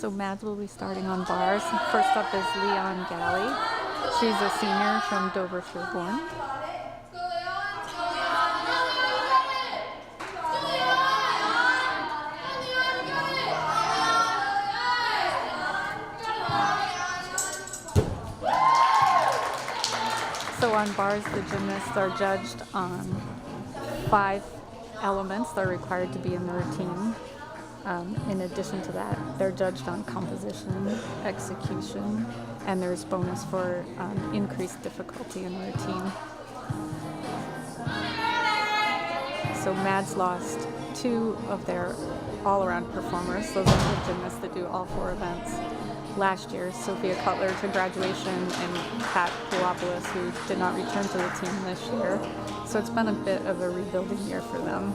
So MADS will be starting on bars. First up is Leon Galley. She's a senior from Dover Sherborne. So on bars, the gymnasts are judged on 5 elements that are required to be in the routine. In addition to that, they're judged on composition, execution, and there's bonus for increased difficulty in the routine. So MADS lost 2 of their all-around performers. Those are the gymnasts that do all 4 events. Last year, Sophia Cutler to graduation and Pat Pouopoulos, who did not return to the team this year. So it's been a bit of a rebuilding year for them.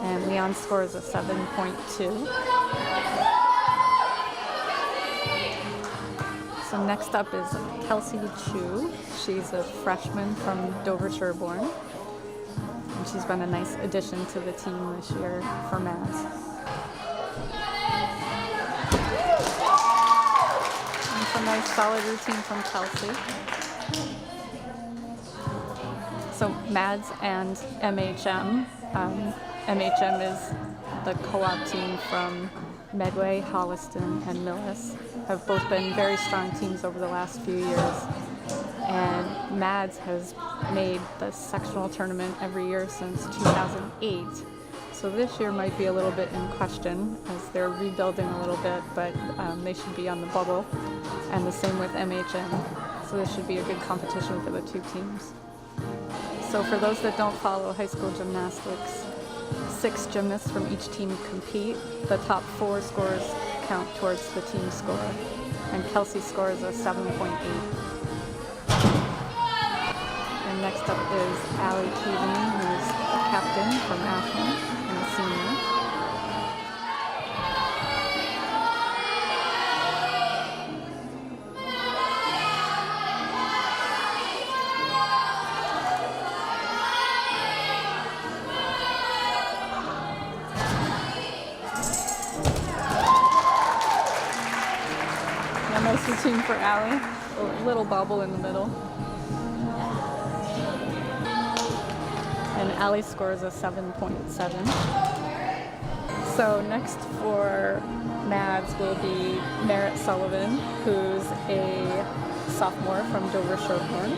And Leon's score is a 7.2. So next up is Kelsey Chu. She's a freshman from Dover Sherborne. And she's been a nice addition to the team this year for MADS. And it's a nice solid routine from Kelsey. So MADS and MHM. MHM is the co-op team from Medway, Holliston, and Millis. Have both been very strong teams over the last few years. And MADS has made the sectional tournament every year since 2008. So this year might be a little bit in question as they're rebuilding a little bit, but they should be on the bubble. And the same with MHM. So this should be a good competition for the 2 teams. So for those that don't follow high school gymnastics, 6 gymnasts from each team compete. The top 4 scores count towards the team score. And Kelsey's score is a 7.8. And next up is WACA-TV, who's a captain from Ashland and a senior. Nice routine for Allie. A little bobble in the middle. And Allie's score is a 7.7. So next for MADS will be Merritt Sullivan, who's a sophomore from Dover Sherborne.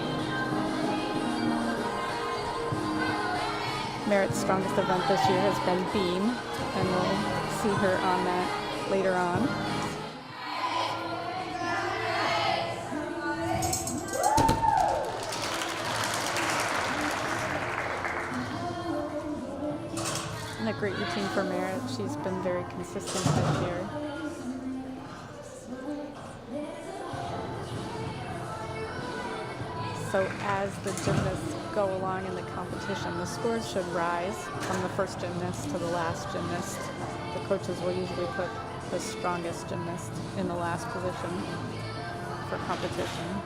Merritt's strongest event this year has been beam, and we'll see her on that later on. And a great routine for Merritt. She's been very consistent this year. So as the gymnasts go along in the competition, the scores should rise from the first gymnast to the last gymnast. The coaches will usually put the strongest gymnast in the last position for competition.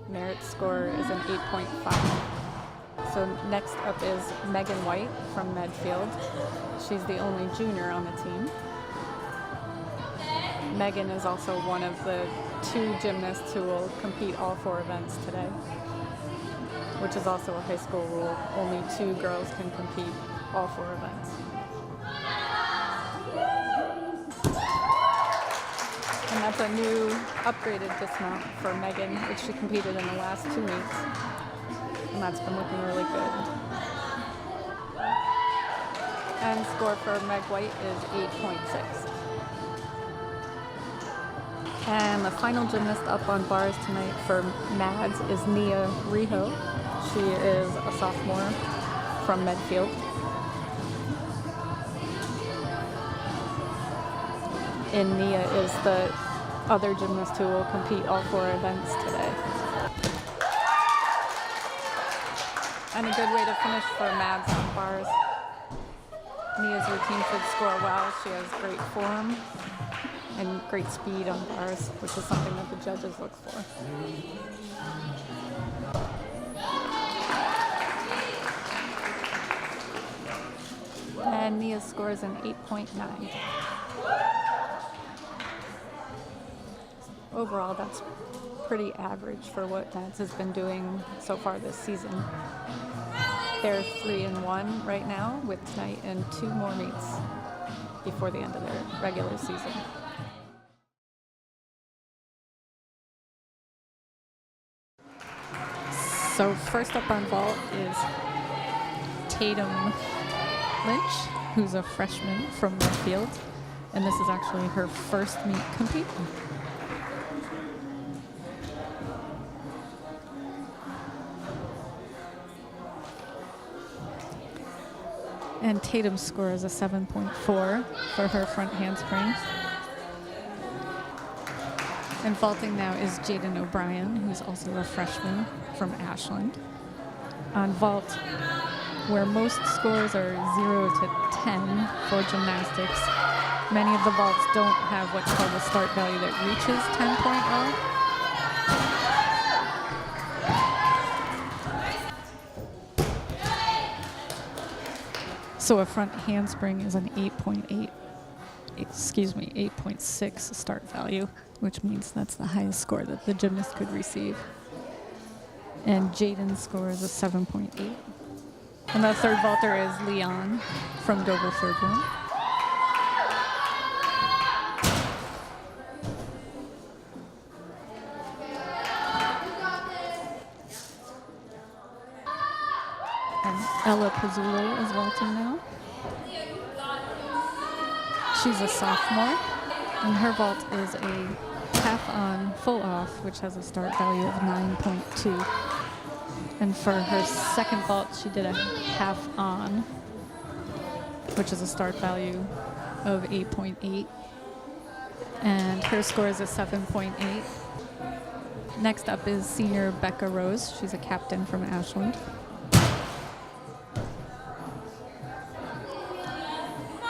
Merritt's score is an 8.5. So next up is Megan White from Medfield. She's the only junior on the team. Megan is also one of the 2 gymnasts who will compete all 4 events today, which is also a high school rule. Only 2 girls can compete all 4 events. And that's a new upgraded dismount for Megan, which she competed in the last 2 meets. And that's been looking really good. And score for Meg White is 8.6. And the final gymnast up on bars tonight for MADS is Nia Riho. She is a sophomore from Medfield. And Nia is the other gymnast who will compete all 4 events today. And a good way to finish for MADS on bars. Nia's routine should score well. She has great form and great speed on bars, which is something that the judges look for. highest score is an 8.9. Overall, that's pretty average for what MADS has been doing so far this season. They're 3-1 right now with tonight and 2 more meets before the end of their regular season. So first up on vault is Tatum Lynch, who's a freshman from Redfield, and this is actually her first meet competing. And Tatum's score is a 7.4 for her front handspring. And vaulting now is Jaden O'Brien, who's also a freshman from Ashland. On vault, where most scores are 0 to 10 for gymnastics, many of the vaults don't have what's called a start value that reaches 10.0. So a front handspring is an 8.6 start value, which means that's the highest score that the gymnast could receive. And Jaden's score is a 7.8. And the third vaulter is Leon from Dover Third Room. And Ella Pizzulo is vaulting now. She's a sophomore, and her vault is a half on, full off, which has a start value of 9.2. And for her second vault, she did a half on, which is a start value of 8.8. And her score is a 7.8. Next up is senior Becca Rose. She's a captain from Ashland.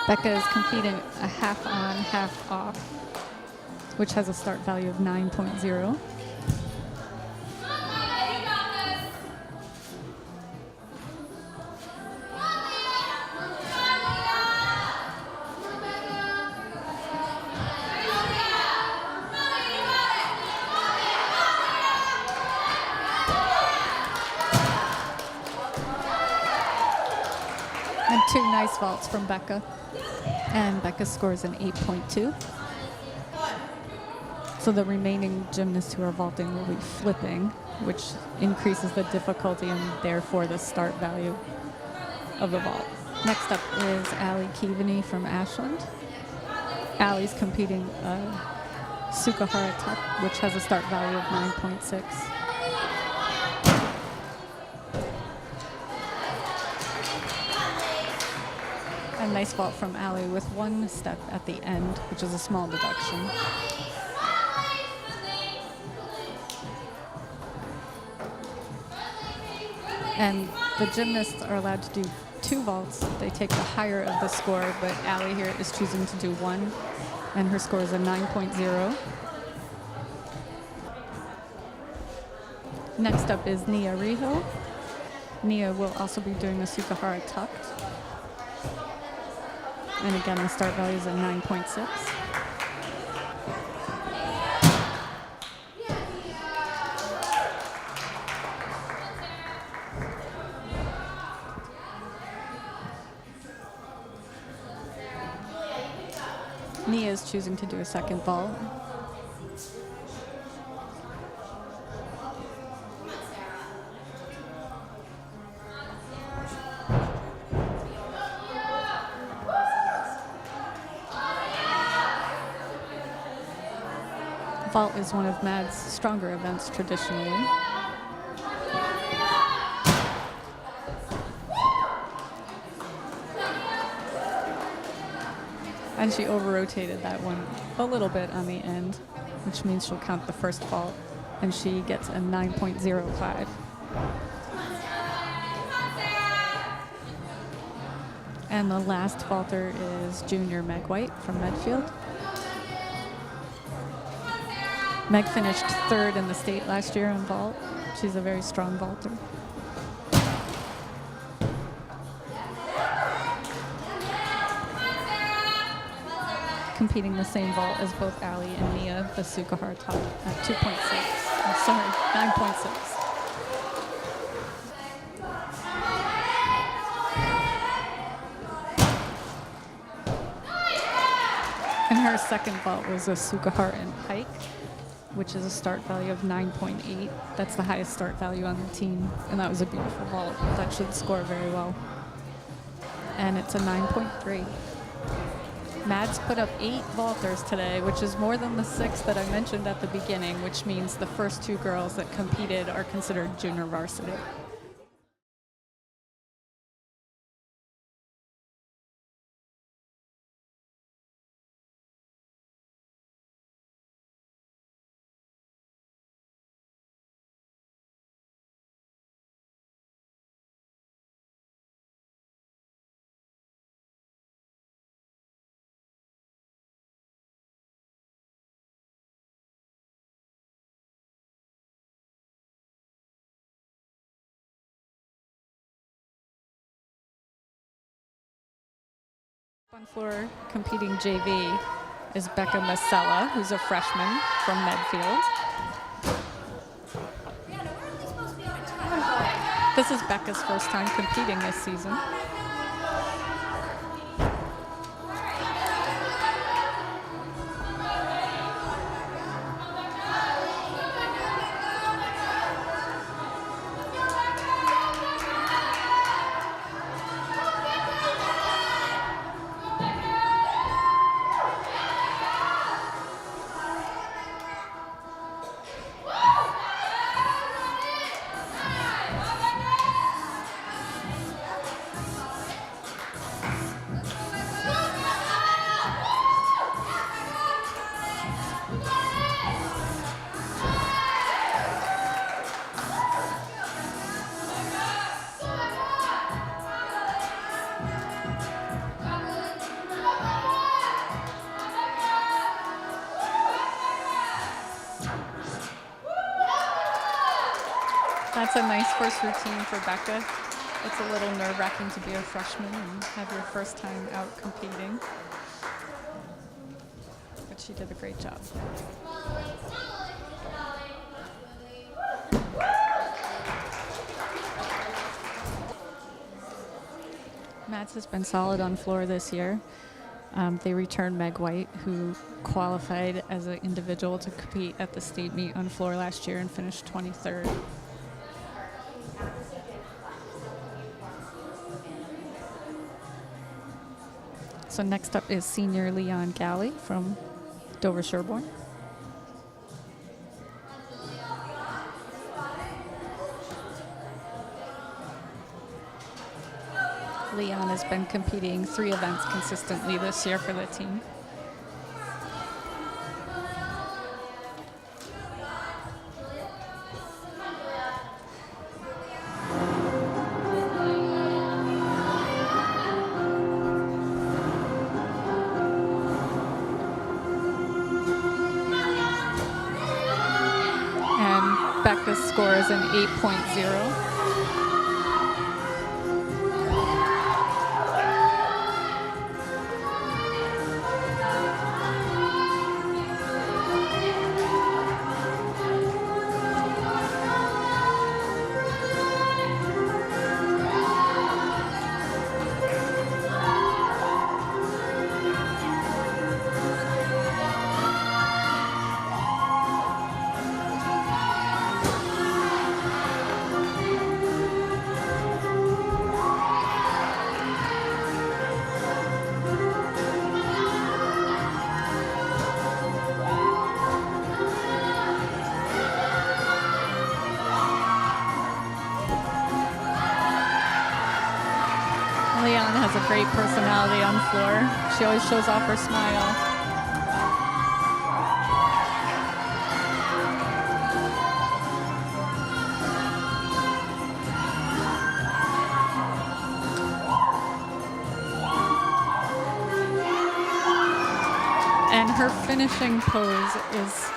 Becca is competing a half on, half off, which has a start value of 9.0. And 2 nice vaults from Becca. And Becca scores an 8.2. So the remaining gymnasts who are vaulting will be flipping, which increases the difficulty and therefore the start value of the vault. Next up is Allie Keaveney from Ashland. Allie's competing Sukahara Tuck, which has a start value of 9.6. A nice vault from Allie with 1 step at the end, which is a small deduction. And the gymnasts are allowed to do 2 vaults. They take the higher of the score, but Allie here is choosing to do 1, and her score is a 9.0. Next up is Nia Riho. Nia will also be doing a Sukahara tucked. And again, the start value is at 9.6. Nia is choosing to do a second vault. Vault is one of MADS' stronger events traditionally. And she over-rotated that one a little bit on the end, which means she'll count the first vault, and she gets a 9.05. And the last vaulter is junior Meg White from Medfield. Meg finished 3rd in the state last year on vault. She's a very strong vaulter. competing the same vault as both Ali and Mia, the Sukahara top at 2.6. Sorry, 9.6. And her second vault was a Sukahara and pike, which is a start value of 9.8. That's the highest start value on the team, and that was a beautiful vault. That should score very well. And it's a 9.3. MADS put up 8 vaulters today, which is more than the 6 that I mentioned at the beginning, which means the first 2 girls that competed are considered junior varsity. On floor competing JV is Becca Masella, who's a freshman from Medfield. This is Becca's first time competing this season. That's a nice first routine for Becca. It's a little nerve-wracking to be a freshman and have your first time out competing. But she did a great job. MADS has been solid on floor this year. They returned Meg White, who qualified as an individual to compete at the state meet on floor last year and finished 23rd. So next up is senior Leon Galley from Dover Sherborne. Leon has been competing 3 events consistently this year for the team. Becca's score is an 8.0. Leon has a great personality on floor. She always shows off her smile. And her finishing pose is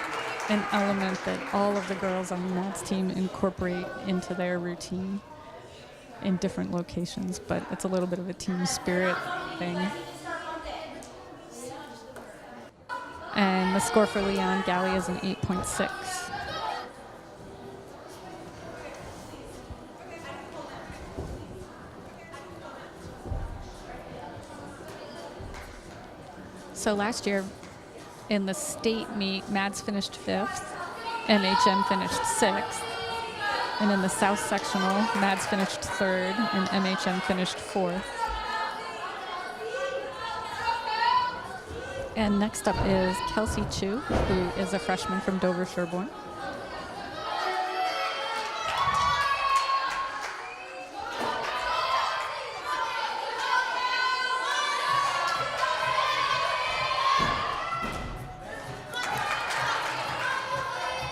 an element that all of the girls on the MADS team incorporate into their routine in different locations, but it's a little bit of a team spirit thing. And the score for Leon Galley is an 8.6. So last year in the state meet, MADS finished 5th, MHM finished 6th. And in the South Sectional, MADS finished 3rd and MHM finished 4th. And next up is Kelsey Chu, who is a freshman from Dover Sherborne.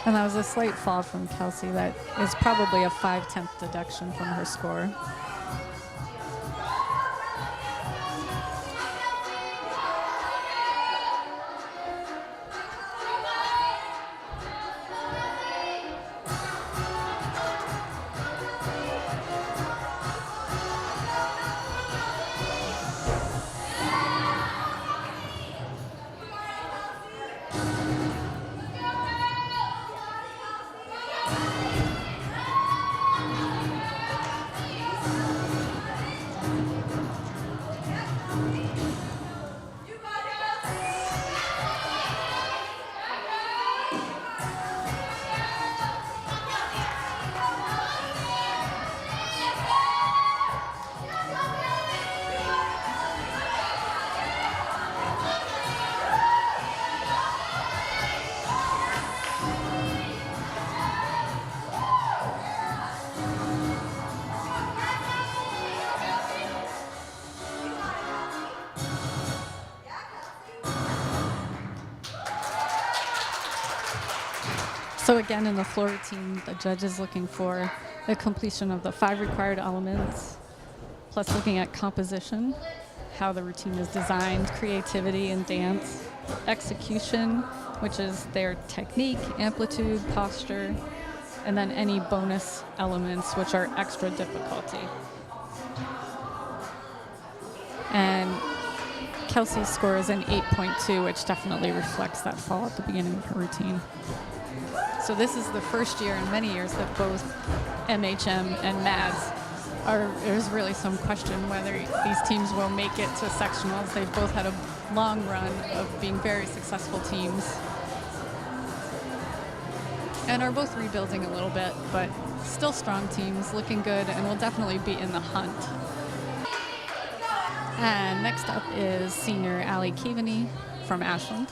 And that was a slight fall from Kelsey. That is probably a 5/10 deduction from her score. So again, in the floor routine, the judge is looking for the completion of the 5 required elements, plus looking at composition, how the routine is designed, creativity and dance, execution, which is their technique, amplitude, posture, and then any bonus elements, which are extra difficulty. And Kelsey's score is an 8.2, which definitely reflects that fall at the beginning of her routine. So this is the first year in many years that both MHM and MADS there's really some question whether these teams will make it to sectionals. They've both had a long run of being very successful teams and are both rebuilding a little bit, but still strong teams, looking good, and will definitely be in the hunt. And next up is senior Allie Keaveney from Ashland.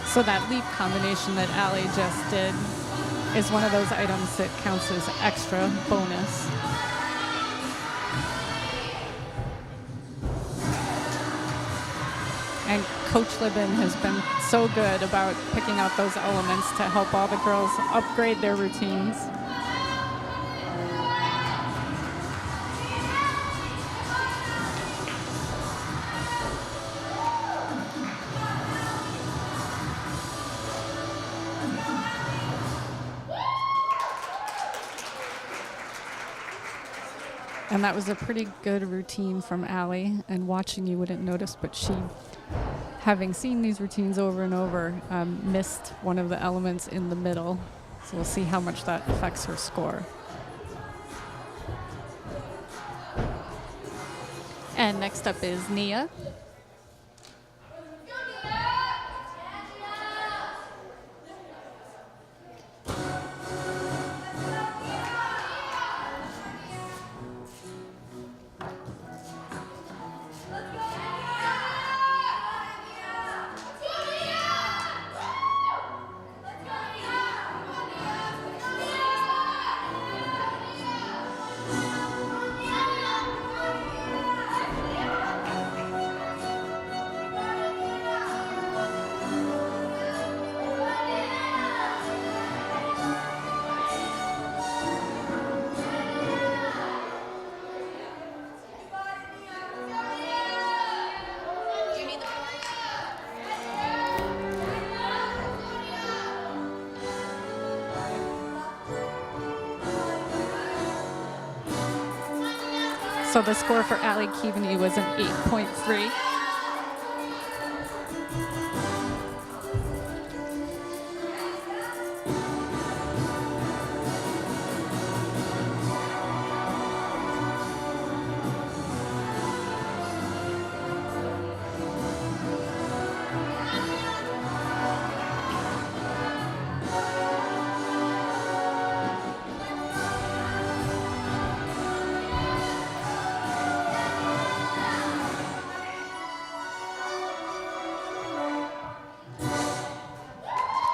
So that leap combination that Allie just did is one of those items that counts as extra bonus. And Coach Libin has been so good about picking out those elements to help all the girls upgrade their routines. And that was a pretty good routine from Allie, and watching you wouldn't notice, but she, having seen these routines over and over, missed one of the elements in the middle. So we'll see how much that affects her score. And next up is Nia. So the score for Ali Keaveney was an 8.3.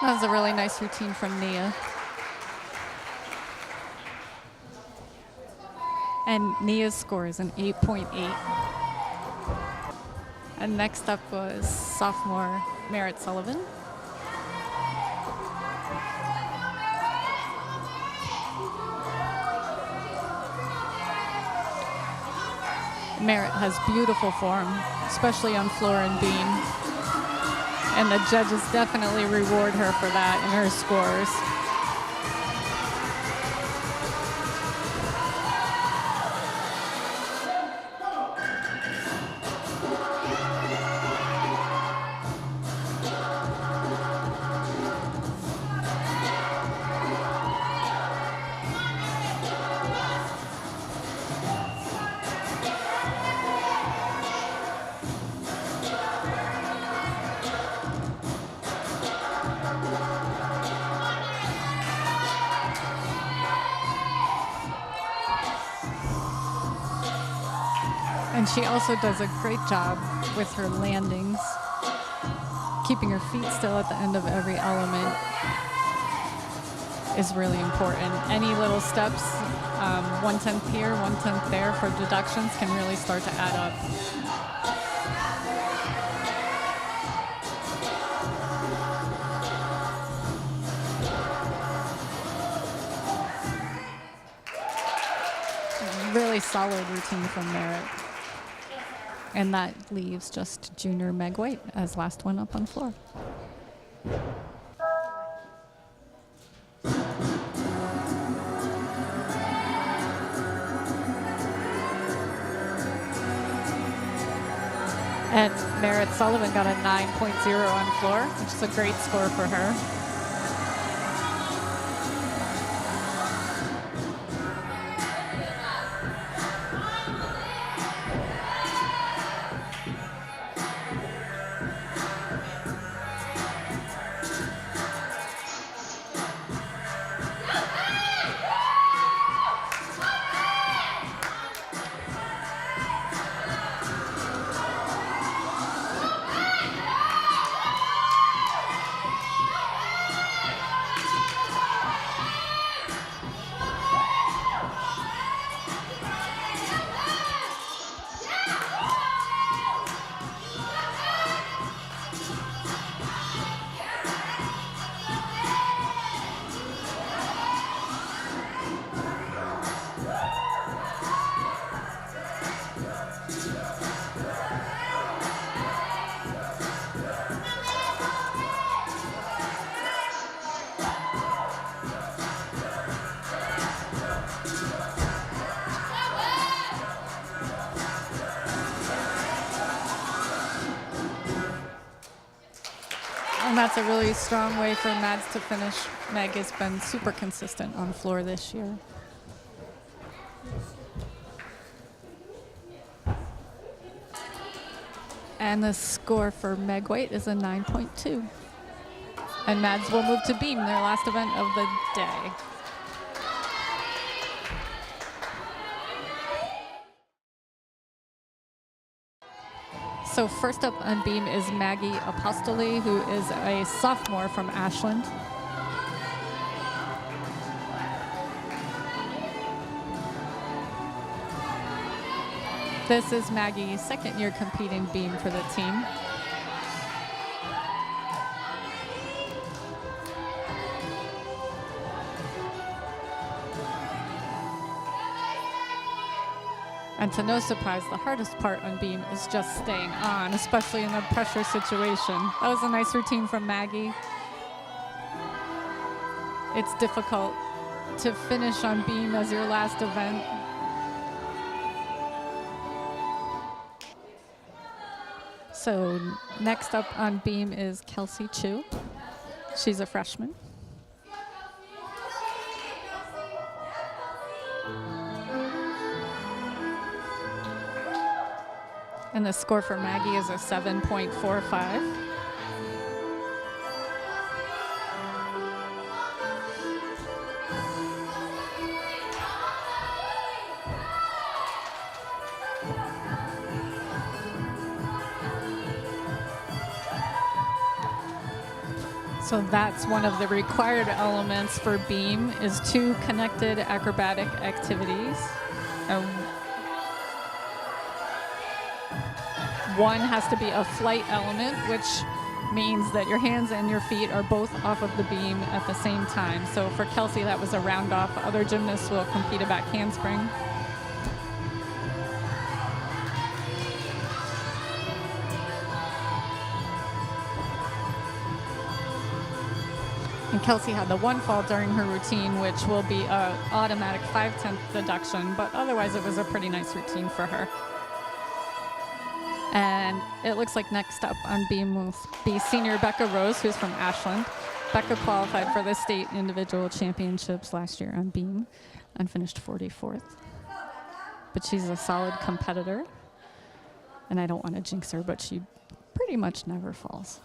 That was a really nice routine from Nia. And Nia's score is an 8.8. And next up was sophomore Merritt Sullivan. Merritt has beautiful form, especially on floor and beam. And the judges definitely reward her for that in her scores. And she also does a great job with her landings, keeping her feet still at the end of every element is really important. Any little steps, 1/10 here, 1/10 there for deductions can really start to add up. Really solid routine from Merritt. And that leaves just junior Meg White as last one up on floor. And Merritt Sullivan got a 9.0 on floor, which is a great score for her. And that's a really strong way for MADS to finish. Meg has been super consistent on floor this year. And the score for Meg White is a 9.2. And MADS will move to beam, their last event of the day. So first up on beam is Maggie Apostoli, who is a sophomore from Ashland. This is Maggie's second year competing beam for the team. And to no surprise, the hardest part on beam is just staying on, especially in a pressure situation. That was a nice routine from Maggie. It's difficult to finish on beam as your last event. So next up on beam is Kelsey Chu. She's a freshman. And the score for Maggie is a 7.45. So that's one of the required elements for beam is 2 connected acrobatic activities. One has to be a flight element, which means that your hands and your feet are both off of the beam at the same time. So for Kelsey, that was a round off. Other gymnasts will compete a back handspring. And Kelsey had the 1 fall during her routine, which will be an automatic 5/10 deduction, but otherwise it was a pretty nice routine for her. And it looks like next up on beam will be senior Becca Rose, who's from Ashland. Becca qualified for the state individual championships last year on beam and finished 44th. But she's a solid competitor. And I don't want to jinx her, but she pretty much never falls.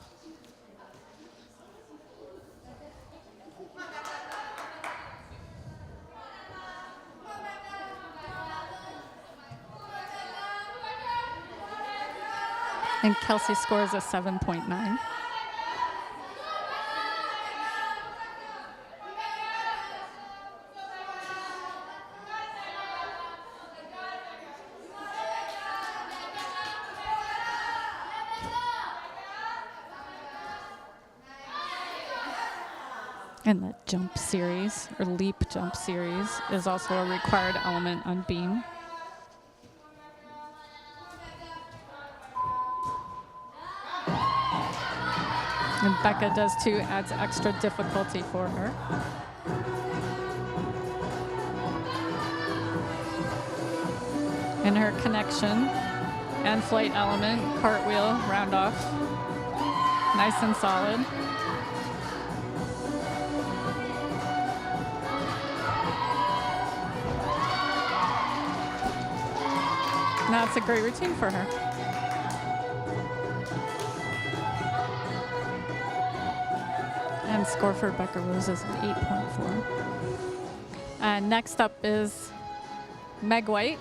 And Kelsey scores a 7.9. And the jump series, or leap jump series, is also a required element on beam. And Becca does too, adds extra difficulty for her. And her connection and flight element, cartwheel, round off, nice and solid. Now it's a great routine for her. And score for Becca Rose is 8.4. And next up is Meg White.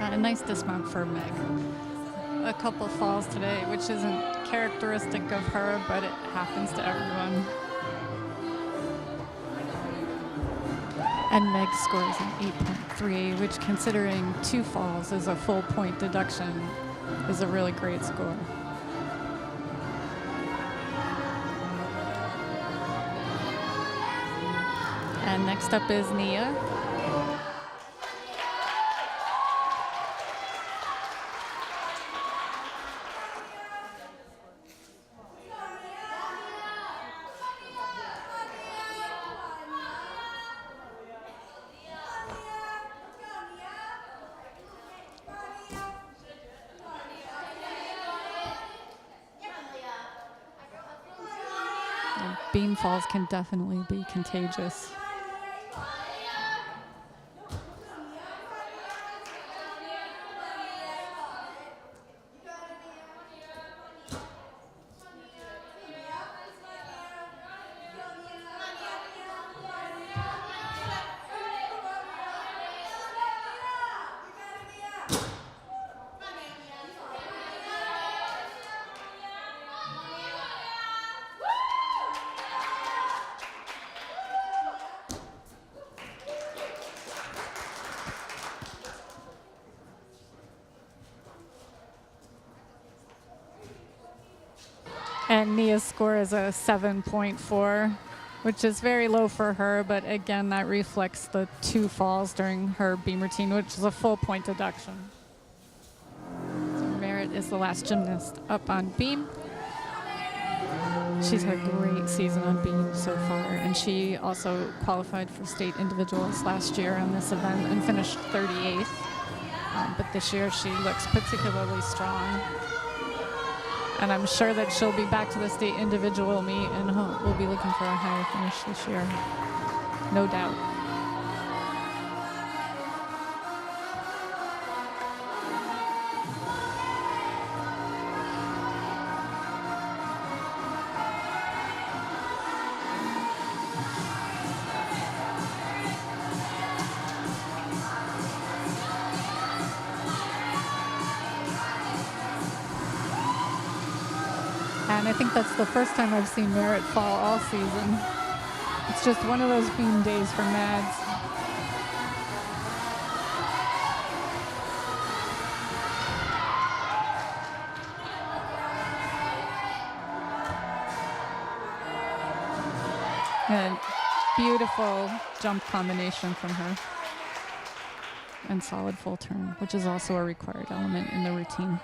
A nice dismount for Meg. A couple falls today, which isn't characteristic of her, but it happens to everyone. And Meg scores an 8.3, which, considering 2 falls is a full point deduction, is a really great score. And next up is Nia. beam falls can definitely be contagious. And Nia's score is a 7.4, which is very low for her, but again, that reflects the 2 falls during her beam routine, which is a full point deduction. So Merritt is the last gymnast up on beam. She's had a great season on beam so far, and she also qualified for state individuals last year on this event and finished 38th. But this year she looks particularly strong. And I'm sure that she'll be back to the state individual meet, and we'll be looking for a higher finish this year, no doubt. And I think that's the first time I've seen Merritt fall all season. It's just one of those beam days for MADS. And beautiful jump combination from her. And solid full turn, which is also a required element in the routine.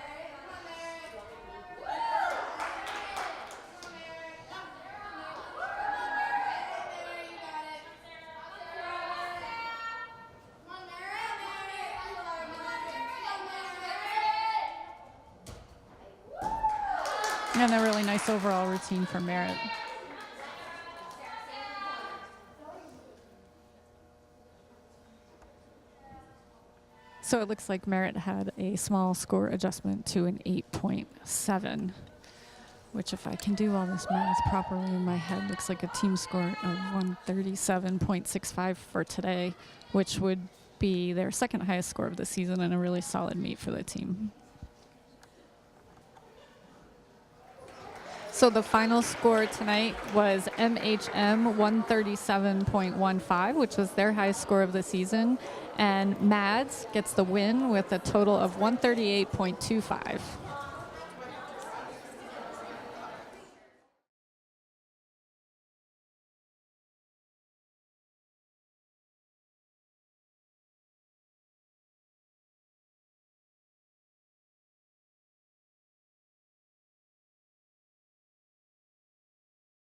And a really nice overall routine for Merritt. So it looks like Merritt had a small score adjustment to an 8.7, which, if I can do all this math properly in my head, looks like a team score of 137.65 for today, which would be their second highest score of the season and a really solid meet for the team. So the final score tonight was MHM 137.15, which was their highest score of the season. And MADS gets the win with a total of 138.25.